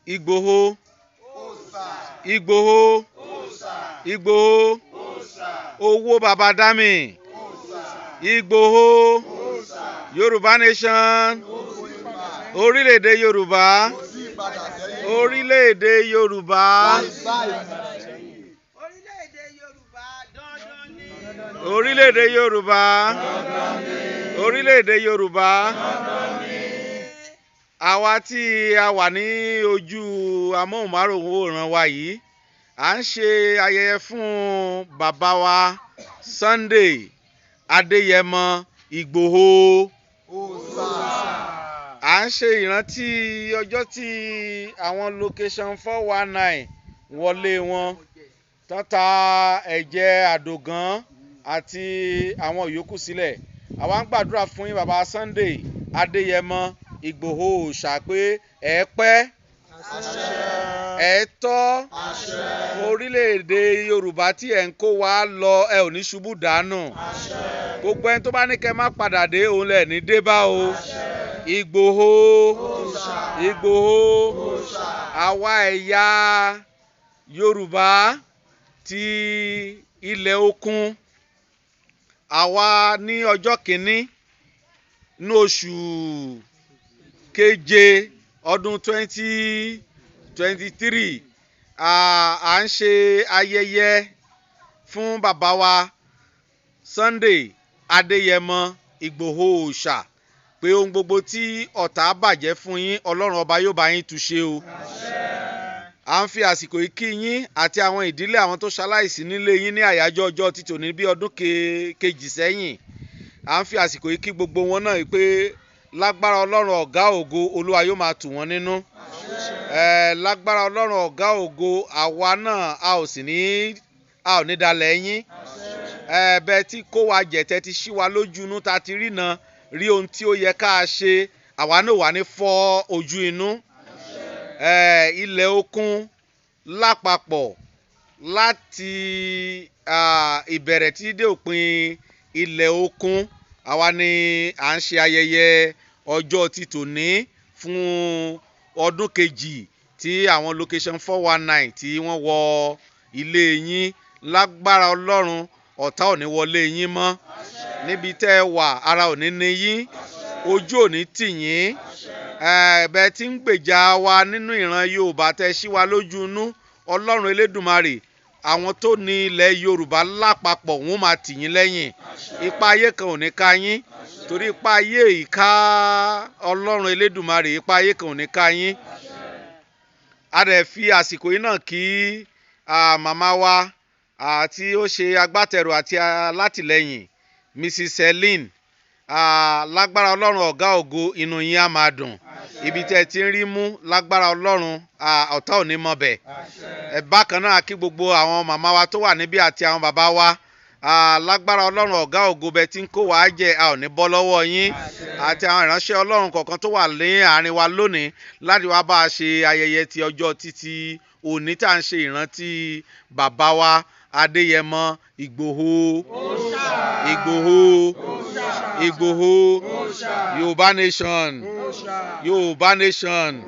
Igboho, Igboho, Igboho, owó baba dami, Igboho, Yorùbá nation, orílẹ̀-èdè Yorùbá, orílẹ̀-èdè Yorùbá, orílẹ̀-èdè Yorùbá, orílẹ̀-èdè Yorùbá. Àwa tí a wà ní ojú amóhùnmáwòrán wa yìí, à ń ṣe ayẹyẹ fún bàbá wa Sunday Adeyemo Igboho. À ń ṣe ìrántí ọjọ́ tí àwọn location 419 wọlé wọn, tọ́ta ẹ̀jẹ̀ àdògán àti àwọn yòókù sílẹ̀. Àwa ń gbàdúrà fún yín bàbá Sunday Adeyemo Igboho ṣà pé ẹ pẹ́, ẹ tọ́, orílẹ̀-èdè Yorùbá tí ẹ̀ ń kó wa lọ ẹ ò ní ṣubú dànù. Gbogbo ẹni tó bá ní kẹ́ má padà dé òun lẹ̀ ní dé bá o. Igboho, Igboho, àwa ẹ̀yà Yorùbá ti ilẹ̀ Okun, àwa ní ọjọ́ kìíní ní oṣù keje ọdún 2023 à ń ṣe ayẹyẹ fún bàbá wa Sunday Adeyemo Igboho ṣà pé ohun gbogbo tí ọ̀tá bàjẹ́ fún yín Ọlọ́run ọba yóò bá yín túṣe o. À ń fi àsìkò yìí kí yín àti àwọn ìdílé àwọn tó ṣaláìsí nílé yín ní àyájọ́ ọjọ́ títòní bí ọdún kejì sẹ́yìn. À ń fi àsìkò yìí kí gbogbo wọn náà pé lágbára Ọlọ́run ọ̀gá ògo Olúwa yóò máa tù wọ́n nínú. Lágbára Ọlọ́run ọ̀gá ògo àwa náà a ò ní dalẹ̀ yín. Bẹ́ẹ̀ tí kó wa jẹ̀tẹ̀ ti ṣí wa lójú inú ta ti rí náà rí ohun tí ó yẹ ká ṣe, àwa náà wà ní fọ́ ojú inú. Ilẹ̀ Okun lápapọ̀ láti ìbẹ̀rẹ̀ tí dé òpin ilẹ̀ Okun, àwa ni à ń ṣe ayẹyẹ ọjọ́ títòní fún ọdún kejì tí àwọn location 419 tí wọ́n wọ ilé yín. Lágbára Ọlọ́run ọ̀tá ò ní wọlé yín mọ́. Níbi tẹ́ ẹ wà ara ò ní ní yín, ojú ò ní tì yín. Bẹ́ẹ̀ tí ń gbèjà wa nínú ìran Yorùbá tẹ́ ṣí wa lójú inú, Ọlọ́run Elédùmarè àwọn tó ní ilẹ̀ Yorùbá lápapọ̀ wọ́n máa tì yín lẹ́yìn. Ipa ayé kan ò ní ká yín, torí ipa ayé ìka Ọlọ́run Elédùmarè, ipa ayé kan ò ní ká yín. A dẹ̀ fi àsìkò yìí náà kí màmá wa tí ó ṣe agbátẹrù àti alátìlẹ́yìn Mrs. Celine. Lágbára Ọlọ́run ọ̀gá ògo inú yín á máa dùn. Ibi tẹ́ ti ń rí mú lágbára Ọlọ́run ọ̀tá ò ní mọ̀ bẹ̀. Bákan náà kí gbogbo àwọn màmá wa tó wà níbí àti àwọn bàbá wa. Lágbára Ọlọ́run ọ̀gá ògo bẹ́ẹ̀ tí ń kó wa jẹ a ò ní bọ́ lọ́wọ́ yín. Àti àwọn ìránṣẹ́ Ọlọ́run kọ̀ọ̀kan tó wà ní àárín wa lónìí láti wá bá a ṣe ayẹyẹ ti ọjọ́ títí òní tá à ń ṣe ìrántí bàbá wa Adeyemo Igboho. Igboho, Igboho, Yorùbá nation, Yorùbá nation.